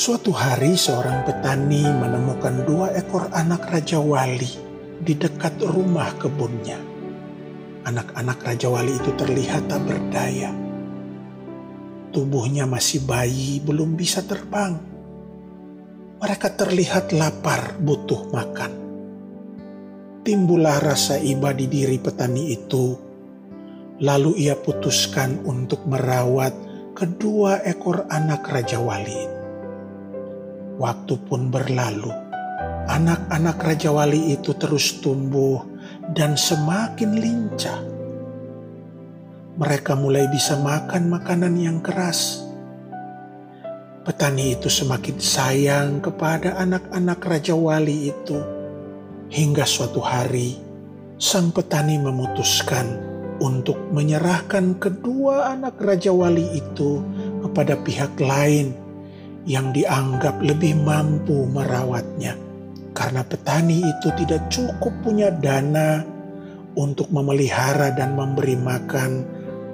Suatu hari seorang petani menemukan 2 ekor anak Raja Wali di dekat rumah kebunnya. Anak-anak Raja Wali itu terlihat tak berdaya. Tubuhnya masih bayi, belum bisa terbang. Mereka terlihat lapar, butuh makan. Timbullah rasa iba di diri petani itu. Lalu ia putuskan untuk merawat kedua ekor anak Raja Wali itu. Waktu pun berlalu, anak-anak Raja Wali itu terus tumbuh dan semakin lincah. Mereka mulai bisa makan makanan yang keras. Petani itu semakin sayang kepada anak-anak Raja Wali itu. Hingga suatu hari, sang petani memutuskan untuk menyerahkan kedua anak Raja Wali itu kepada pihak lain yang dianggap lebih mampu merawatnya, karena petani itu tidak cukup punya dana untuk memelihara dan memberi makan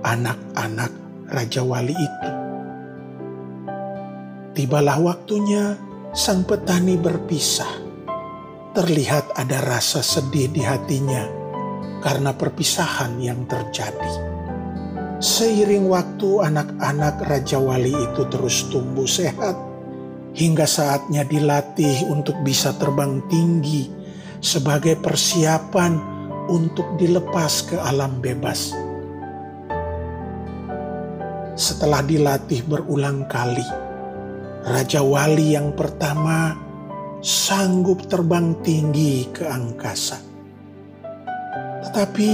anak-anak Raja Wali itu. Tibalah waktunya sang petani berpisah. Terlihat ada rasa sedih di hatinya karena perpisahan yang terjadi. Seiring waktu, anak-anak Raja Wali itu terus tumbuh sehat hingga saatnya dilatih untuk bisa terbang tinggi sebagai persiapan untuk dilepas ke alam bebas. Setelah dilatih berulang kali, Raja Wali yang pertama sanggup terbang tinggi ke angkasa. Tetapi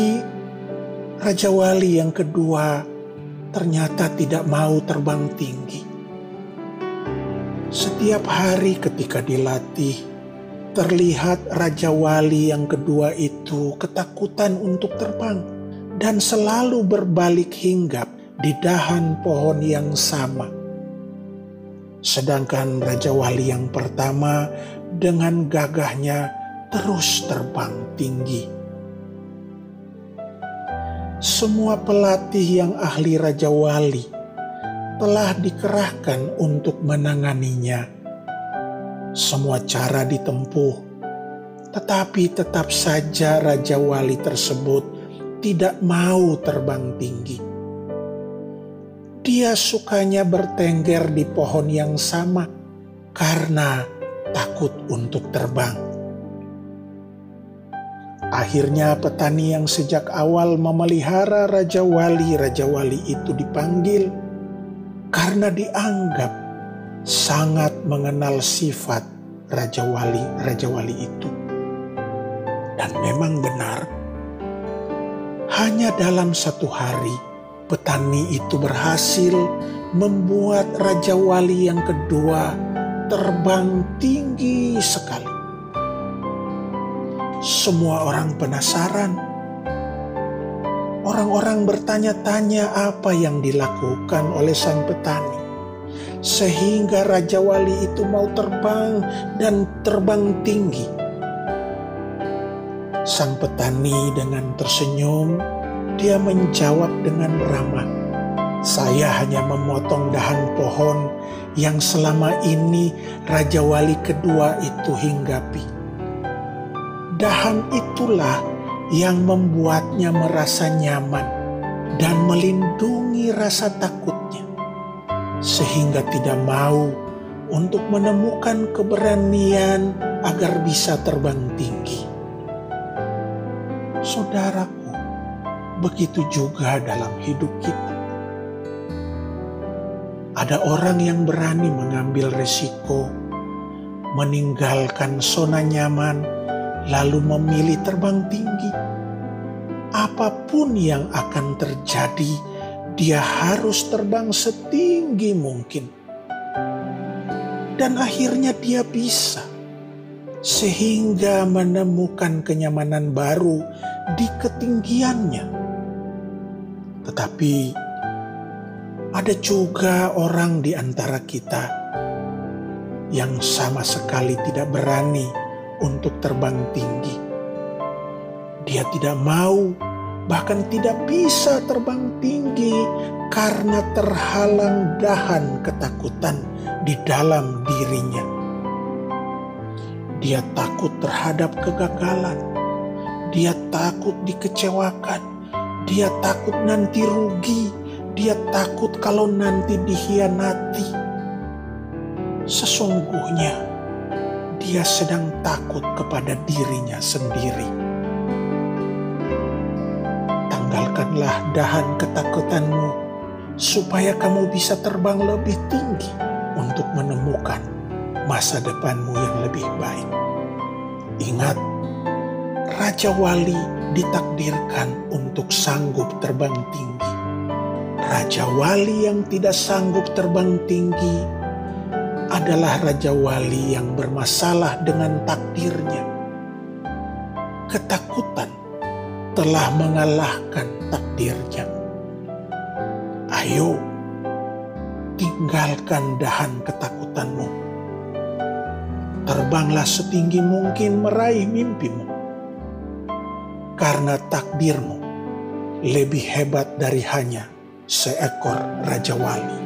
Raja Wali yang kedua ternyata tidak mau terbang tinggi. Setiap hari ketika dilatih, terlihat Raja Wali yang kedua itu ketakutan untuk terbang dan selalu berbalik hinggap di dahan pohon yang sama. Sedangkan Raja Wali yang pertama dengan gagahnya terus terbang tinggi. Semua pelatih yang ahli Raja Wali telah dikerahkan untuk menanganinya. Semua cara ditempuh, tetapi tetap saja Raja Wali tersebut tidak mau terbang tinggi. Dia sukanya bertengger di pohon yang sama karena takut untuk terbang. Akhirnya petani yang sejak awal memelihara Raja Wali itu dipanggil karena dianggap sangat mengenal sifat Raja Wali itu. Dan memang benar, hanya dalam 1 hari petani itu berhasil membuat Raja Wali yang kedua terbang tinggi sekali. Semua orang penasaran. Orang-orang bertanya-tanya apa yang dilakukan oleh sang petani, sehingga Raja Wali itu mau terbang dan terbang tinggi. Sang petani dengan tersenyum, dia menjawab dengan ramah, "Saya hanya memotong dahan pohon yang selama ini Raja Wali kedua itu hinggapi. Dahan itulah yang membuatnya merasa nyaman dan melindungi rasa takutnya, sehingga tidak mau untuk menemukan keberanian agar bisa terbang tinggi." Saudaraku, begitu juga dalam hidup kita. Ada orang yang berani mengambil resiko, meninggalkan zona nyaman, lalu memilih terbang tinggi. Apapun yang akan terjadi, dia harus terbang setinggi mungkin. Dan akhirnya dia bisa, sehingga menemukan kenyamanan baru di ketinggiannya. Tetapi ada juga orang di antara kita yang sama sekali tidak berani untuk terbang tinggi. Dia tidak mau bahkan tidak bisa terbang tinggi karena terhalang dahan ketakutan di dalam dirinya. Dia takut terhadap kegagalan, dia takut dikecewakan, dia takut nanti rugi, dia takut kalau nanti dikhianati. Sesungguhnya dia sedang takut kepada dirinya sendiri. Tanggalkanlah dahan ketakutanmu supaya kamu bisa terbang lebih tinggi untuk menemukan masa depanmu yang lebih baik. Ingat, Raja Wali ditakdirkan untuk sanggup terbang tinggi. Raja Wali yang tidak sanggup terbang tinggi adalah Raja Wali yang bermasalah dengan takdirnya. Ketakutan telah mengalahkan takdirnya. Ayo, tinggalkan dahan ketakutanmu. Terbanglah setinggi mungkin meraih mimpimu. Karena takdirmu lebih hebat dari hanya seekor Raja Wali.